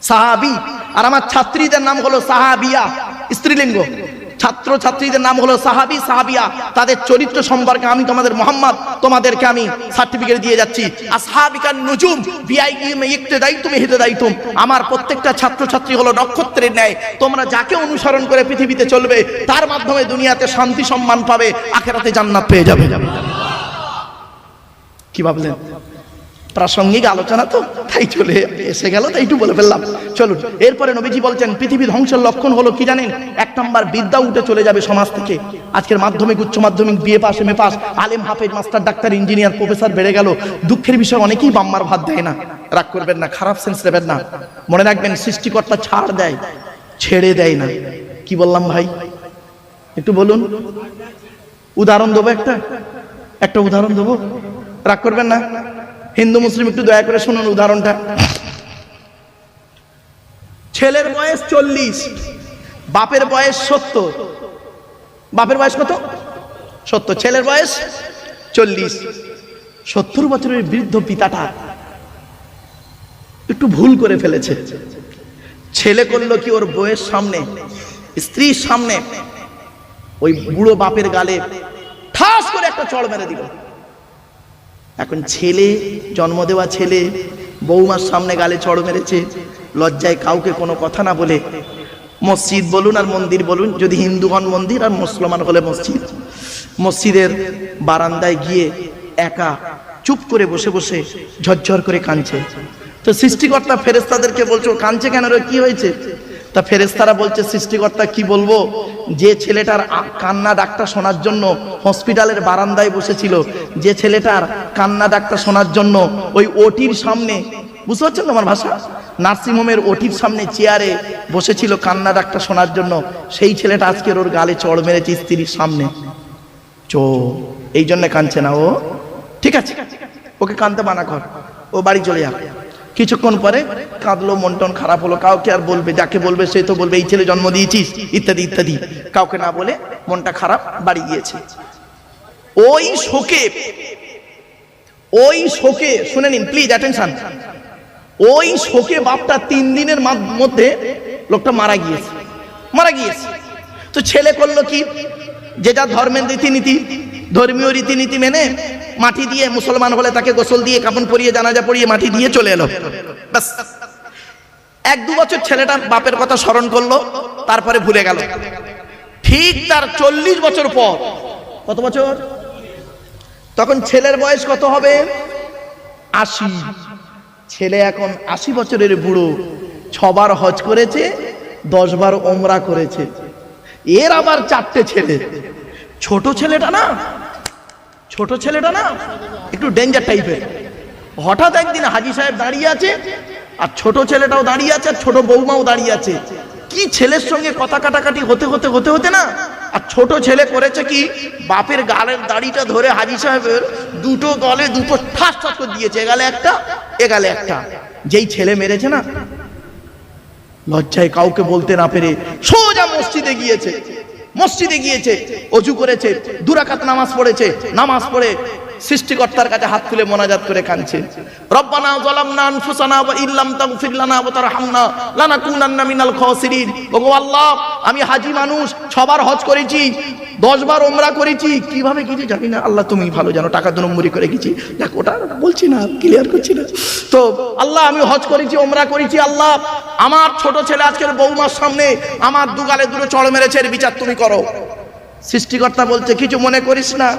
S1: সাহাবী। আর আমার ছাত্রীদের নাম হলো সাহাবিয়া, স্ত্রীলিঙ্গ। ছাত্র ছাত্রীদের নাম হলো সাহাবী সাহাবিয়া। তাদের চরিত্র সম্পর্কে আমি তোমাদের মোহাম্মদ তোমাদেরকে আমি সার্টিফিকেট দিয়ে যাচ্ছি। আসহাবিকান নুজুম বিআইইম ইক্তদাইতুম ইহতদাইতুম। আমার প্রত্যেকটা ছাত্রছাত্রী হলো নক্ষত্রের ন্যায়। তোমরা যাকে অনুসরণ করে পৃথিবীতে চলবে তার মাধ্যমে দুনিয়াতে শান্তি সম্মান পাবে, আখিরাতে জান্নাত পেয়ে যাবে। কি ভাবলেন? প্রাসঙ্গিক আলোচনা তো, তাই চলে এসে গেল, তাই একটু বলে ফেললাম। চলুন, এরপরে নবীজি বলছেন পৃথিবী ধ্বংসের লক্ষণ হলো কি জানেন? 1 নম্বর, বিদ্যা উঠে চলে যাবে সমাজ থেকে। আজকের মাধ্যমিক উচ্চ মাধ্যমিক বিএ পাস এমএ পাস আলেম হাফেজ মাস্টার ডাক্তার ইঞ্জিনিয়ার প্রফেসর বেড়ে গেল। দুঃখের বিষয় অনেকেই বাম্মার ভাত দেয় না। রাগ করবেন না, খারাপ সেন্স নেবেন না। মনে রাখবেন সৃষ্টিকর্তা ছাড় দেয়, ছেড়ে দেয় না। কি বললাম ভাই? একটু বলুন। উদাহরণ দেবো, একটা উদাহরণ দেবো, রাগ করবেন না। হিন্দু মুসলিম একটু দয়া করে শুনুন উদাহরণটা। ছেলের বয়স 40, বাপের বয়স 70। বাপের বয়স কত? 70। ছেলের বয়স 40। 70 বছরের বৃদ্ধ পিতাটা একটু ভুল করে ফেলেছে। ছেলে করলো কি, ওর বউয়ের সামনে, স্ত্রীর সামনে ওই বুড়ো বাপের গালে ঠাস করে একটা চড় মেরে দিল। এখন ছেলে, জন্ম দেওয়া ছেলে বৌমার সামনে গালে চড় মেরেছে, লজ্জায় কাউকে কোনো কথা না বলে মসজিদ বলুন আর মন্দির বলুন, যদি হিন্দু হন মন্দির আর মুসলমান হলে মসজিদ, মসজিদের বারান্দায় গিয়ে একা চুপ করে বসে বসে ঝরঝর করে কাঁদছে। তো সৃষ্টিকর্তা ফেরেশতাদেরকে বলছে ও কাঁদছে কেন রে, কি হয়েছে? তা ফেরেশতারা বলছে সৃষ্টিকর্তা কি বলবো, যে ছেলেটার কান্না ডাকটা শোনার জন্য হসপিটালের বারান্দায় বসেছিল, যে ছেলেটার কান্না ডাকটা শোনার জন্য ওই ওটির সামনে, বুঝতে পারছেন আমার ভাষা, নার্সিংহোমের ওটির সামনে চেয়ারে বসেছিল কান্না ডাকটা শোনার জন্য, সেই ছেলেটা আজকের ওর গালে চড় মেরেছে স্ত্রীর সামনে। এই জন্য কাঁদছে না ও। ঠিক আছে, ওকে কাঁদতে মানা কর, ও বাড়ি চলে যাবে। কিছুক্ষণ পরে কাঁদলো, মন টন খারাপ হলো, কাউকে আর বলবে, যাকে বলবে সে তো বলবে এই ছেলে জন্ম দিয়েছিস ইত্যাদি ইত্যাদি, কাউকে না বলে মনটা খারাপ, বাড়ি গিয়েছে। ওই শোকে শুনে নিন প্লিজ অ্যাটেনশন, ওই শোকে বাপটা 3 দিনের মধ্যে লোকটা মারা গিয়েছে। তো ছেলে করলো কি, যেটা ধর্মের রীতিনীতি, ধর্মীয় রীতিনীতি মেনে মাটি দিয়ে, মুসলমান হলে তাকে গোসল দিয়ে কাফন পরিয়ে জানাজা পড়িয়ে মাটি দিয়ে চলে এলো। ব্যাস 1-2 বছর ছেলেটা বাপের কথা স্মরণ করলো, তারপরে ভুলে গেল। ঠিক তার 40 বছর পর, কত বছর? তখন ছেলের বয়স কত হবে? 80। ছেলে এখন 80 বছরের বুড়ো, 6 বার হজ করেছে, 10 বার ওমরা করেছে। এর আবার 4টে ছেলে। ছোট ছেলেটা না একটু ডেঞ্জার টাইপের। হঠাৎ একদিন হাজী সাহেব দাঁড়িয়ে আছে, আর ছোট ছেলেটাও দাঁড়িয়ে আছে, আর ছোট বৌমাও দাঁড়িয়ে আছে। কি ছেলের সঙ্গে কথা কাটাকাটি হতে না, আর ছোট ছেলে করেছে কি, বাপের গালের দাড়িটা ধরে হাজী সাহেবের দুটো গলে দুটো ঠাস ঠাস করে দিয়েছে, এগালে একটা। যেই ছেলে মেরেছে না, লজ্জায় কাউকে বলতে না পেরে সোজা মসজিদে গিয়েছে, মসজিদে গিয়েছে, অজু করেছে, 2 রাকাত নামাজ পড়েছে, নামাজ পড়ে সৃষ্টিকর্তার কাছে হাত তুলে মোনাজাত করে কাঁদছে, রব্বানা যালামনা আনফুসানা ওয়া ইল্লাম তাগফির লানা ওয়া তারহামনা লানাকুনান্না মিনাল খাসিরিন। ওগো আল্লাহ, আমি হাজি মানুষ, 6 বার হজ করেছি, 10 বার ওমরা করেছি, কিভাবে গেছি জানি না, আল্লাহ তুমি ভালো জানো, টাকা 2 নম্বরই করে গেছি, দেখ ওটা বলছি না, ক্লিয়ার করছি না। তো আল্লাহ আমি হজ করেছি, ওমরা করেছি, আল্লাহ আমার ছোট ছেলে আজকের বৌমার সামনে আমার 2 গালে 2 চড় মেরেছে, এর বিচার তুমি করো। সৃষ্টিকর্তা বলছে কিছু মনে করিস না,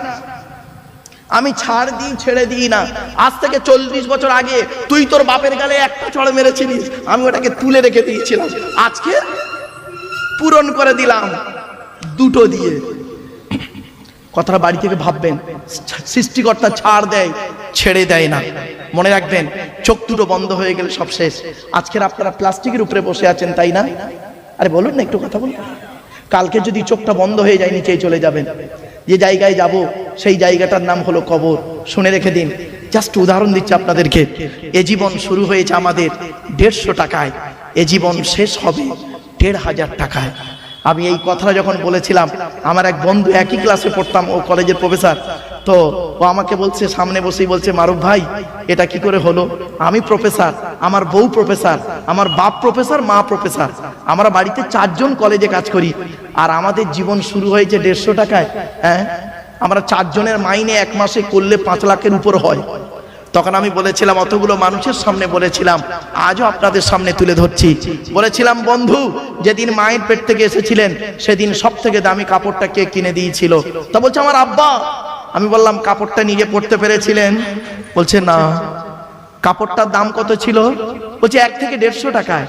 S1: আমি ছাড় দিই, ছেড়ে দিই না। আজ থেকে 40 বছর আগে তুই তোর বাপের গালে একটা চড় মেরেছিলিস, আমি ওটাকে তুলে রেখে দিয়েছিলাম, আজকে পূরণ করে দিলাম 2টো দিয়ে। কথাটা বাড়ি থেকে ভাববেন, সৃষ্টিকর্তা ছাড় দেয়, ছেড়ে দেয় না। মনে রাখবেন, চোখ দুটো বন্ধ হয়ে গেলে সব শেষ। আজকের আপনারা প্লাস্টিকের উপরে বসে আছেন, তাই না? আরে বলুন না, একটু কথা বলুন। কালকে যদি চোখটা বন্ধ হয়ে যায়, নিচেই চলে যাবেন। যে জায়গায় যাব সেই জায়গাটার নাম হলো কবর। শুনে রেখে দিন, জাস্ট উদাহরণ দিচ্ছি আপনাদেরকে। এ জীবন শুরু হয়েছে আমাদের 150 টাকায়, এ জীবন শেষ হবে 1500 টাকায়। আমি এই কথাটা যখন বলেছিলাম, আমার এক বন্ধু, একই ক্লাসে পড়তাম, ও কলেজের প্রফেসর, তো ও আমাকে বলছে, সামনে বসেই বলছে, মারুফ ভাই এটা কি করে হলো? আমি প্রফেসর, আমার বউ প্রফেসর, আমার বাপ প্রফেসর, মা প্রফেসর, আমরা বাড়িতে 4 জন কলেজে কাজ করি, আর আমাদের জীবন শুরু হয়েছে 150 টাকায়। হ্যাঁ, আমরা 4 জনের মাইনে 1 মাসে করলে 5 লাখের উপর হয়। তখন আমি বলেছিলাম, অতগুলো মানুষের সামনে বলেছিলাম, আজও আপনাদের সামনে তুলে ধরছি, বলেছিলাম, বন্ধু যেদিন মায়ের পেট থেকে এসেছিলেন সেদিন সব থেকে দামি কাপড়টা কে কিনে দিয়েছিল? তা বলছে আমার আব্বা। আমি বললাম, কাপড়টা নিজে পরতে পেরেছিলেন? বলছে না। কাপড়টার দাম কত ছিল? বলছে 1 থেকে 150 টাকায়।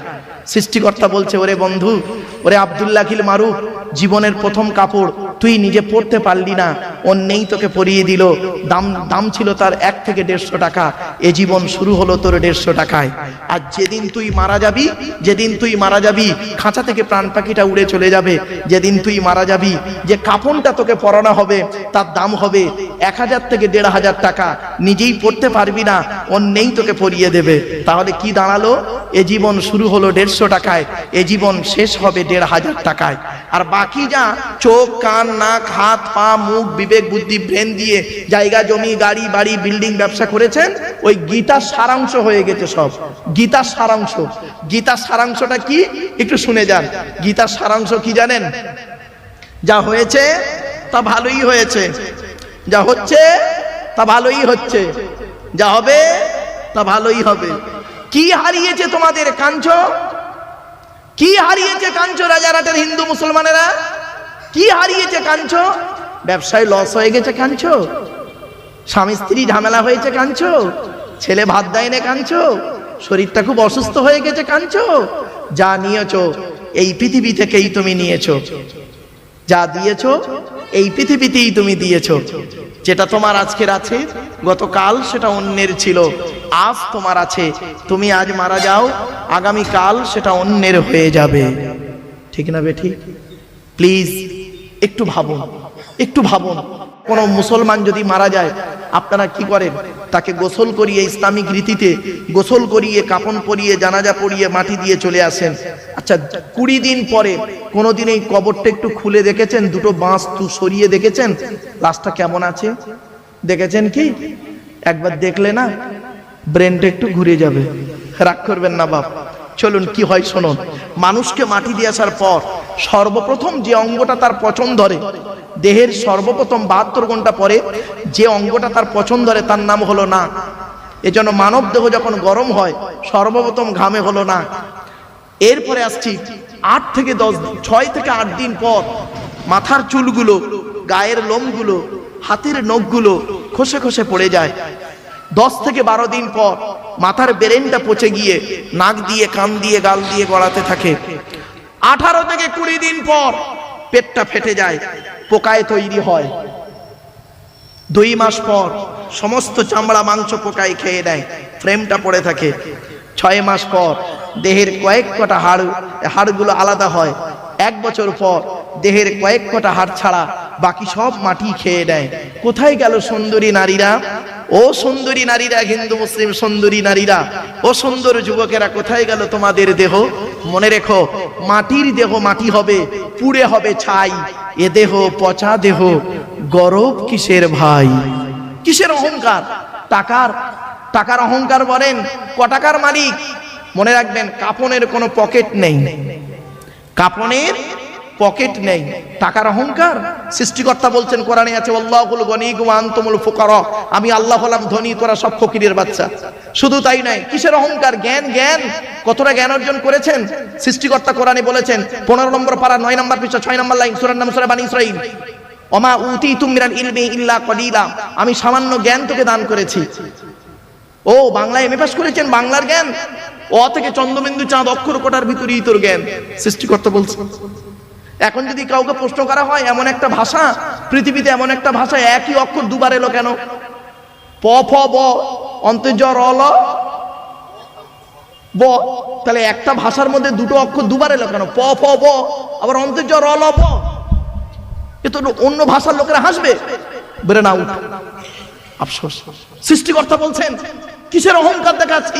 S1: সৃষ্টিকর্তা বলছে, ওরে বন্ধু, ওরে আব্দুল্লাহিল মারুফ, জীবনের প্রথম কাপড় তুই নিজে পরতে পারলি না, অন্যেই তোকে পরিয়ে দিল, দাম ছিল তার 1 থেকে 150 টাকা। এ জীবন শুরু হলো তোর 150 টাকায়। আর যেদিন তুই মারা যাবি, যেদিন তুই মারা যাবি, খাঁচা থেকে প্রাণ পাখিটা উড়ে চলে যাবে, যেদিন তুই মারা যাবি, যে কাফনটা তোকে পরানো হবে তার দাম হবে 1000 থেকে 1500 টাকা। নিজেই পড়তে পারবি না, অন্যেই তোকে পরিয়ে দেবে। তাহলে কি দাঁড়ালো? এ জীবন শুরু হলো 150 টাকায়, এ জীবন শেষ হবে 1500 টাকায়। আর বাকি যা চোখ, কান, নাক, হাত, পা, মুখ, বিবেক, বুদ্ধি, ব্রেন দিয়ে জায়গা, জমি, গাড়ি, বাড়ি, বিল্ডিং, ব্যবসা করেছেন, ওই গীতার সারাংশ হয়ে গেছে সব। গীতার সারাংশ। গীতার সারাংশটা কি একটু শুনে যান। গীতার সারাংশ কি জানেন? যা হয়েছে তা ভালোই হয়েছে, যা হচ্ছে তা ভালোই হচ্ছে, যা হবে তা ভালোই হবে। কি হারিয়েছে তোমাদের? কাঞ্চো। কি হারিয়েছে কাঞ্চো? রাজারহাটের হিন্দু মুসলমানেরা কি হারিয়েছে? কাঞ্চো। ব্যবসায় লস হয়ে গেছে কাঞ্চো, স্বামী স্ত্রী ঝামেলা হয়েছে কাঞ্চো, ছেলে ভাত দেয় না কাঞ্চো, শরীরটা খুব অসুস্থ হয়ে গেছে কাঞ্চো। যা নিয়েছো এই পৃথিবী থেকেই তুমি নিয়েছো, যা দিয়েছো এই পৃথিবীতেই তুমি দিয়েছো। যেটা তোমার আজকের আছে, গতকাল সেটা অন্যের ছিল, আজ তোমার আছে। তুমি আজ মারা যাও, আগামী কাল সেটা অন্যের হয়ে যাবে। ঠিক না বেঠিক? প্লিজ একটু ভাবুন, একটু ভাবুন। কোন মুসলমান যদি মারা যায়, আপনারা কি করেন? তাকে গোসল করিয়ে, ইসলামিক রীতিতে গোসল করিয়ে, কাফন পরিয়ে, জানাজা পরিয়ে, মাটি দিয়ে চলে আসেন। আচ্ছা, 20 দিন পরে কোনোদিন এই কবরটা একটু খুলে দেখেছেন? 2টো বাঁশ সরিয়ে দেখেছেন লাশটা কেমন আছে? দেখেছেন কি? একবার দেখলে না ব্রেনটা একটু ঘুরে যাবে। রাগ করবেন না বাপ, চলুন কি হয় শুনুন। মানুষকে মাটি দিয়ে আসার পর সর্বপ্রথম যে অঙ্গটা তার পছন্দ ধরে, দেহের সর্বপ্রথম 72 ঘন্টা পরে যে অঙ্গটা তার পছন্দ ধরে, তার নাম হলো নাক। এজন্য মানব দেহ যখন গরম হয় সর্বপ্রথম ঘামে হলো নাক। এরপরে আসছি 6 থেকে 8 দিন পর মাথার চুলগুলো, গায়ের লোমগুলো, হাতের নখগুলো খসে খসে পড়ে যায়। 10 থেকে 12 দিন পর মাথার ব্রেনটা পচে গিয়ে নাক দিয়ে, কান দিয়ে, গাল দিয়ে গড়াতে থাকে। 18 থেকে 20 দিন পর পেটটা ফেটে যায়, পোকায় তৈরি হয়। 2 মাস পর সমস্ত চামড়া মাংস পোকায় খেয়ে নেয়, ফ্রেমটা পড়ে থাকে। 6 মাস পর দেহের কয়েক কটা হাড়গুলো আলাদা হয়। 1 বছর পর দেহের কয়েক কটা হাড় ছাড়া বাকি সব মাটি খেয়ে নেয়। কোথায় গেল সুন্দরী নারীরা? ও সুন্দরী নারীরা, হিন্দু মুসলিম সুন্দরী নারীরা, ও সুন্দর যুবকেরা, কোথায় গেল তোমাদের দেহ? মনে রেখো, মাটির দেহ মাটি হবে, পুড়ে হবে ছাই। এ দেহ পচা দেহ, গরব কিসের ভাই? কিসের অহংকার? টাকার অহংকার বলেন। ক টাকার মালিক? মনে রাখবেন, কাফনের কোনো পকেট নেই, কাফনের পকেট নেই। টাকার অহংকার। সৃষ্টিকর্তা বলছেন কোরআনে আছে, আল্লাহুল গনি ওয়া আনতুমুল ফুকারা, আমি আল্লাহ হলাম ধনী, তোরা সব ফকিরের বাচ্চা। শুধু তাই নয়, কিসের অহংকার? জ্ঞান। কতটা জ্ঞান অর্জন করেছেন? সৃষ্টিকর্তা কোরআনে বলেছেন 15 নম্বর পারা 9 নম্বর পৃষ্ঠা 6 নম্বর লাইন, সূরার নাম সূরা বানী ইসরাঈল, ওমা উতিতুম মিনাল ইলমি ইল্লা কলিলা, আমি সামান্য জ্ঞান তোকে দান করেছি। ও বাংলায় এমএ পাস করেছেন, বাংলার জ্ঞান, অ থেকে চন্দ্রবিন্দু চাঁদ অক্ষর কোটার ভিতরেই তোর জ্ঞান। সৃষ্টিকর্তা বলছেন। এখন যদি কাউকে প্রশ্ন করা হয়, এমন একটা ভাষা পৃথিবীতে, এমন একটা ভাষা একই অক্ষর দুবার এলো কেন? প ফ ব অন্তর্জ র ল ব, তাহলে একটা ভাষার মধ্যে দুটো অক্ষর দুবার এলো কেন? প ফ ব আবার অন্তর্জ র ল ব। এ তো অন্য ভাষার লোকেরা হাসবে। ব্রেন আউট, আফসোস। সৃষ্টিকর্তা বলছেন কিসের অহংকার দেখাচ্ছি?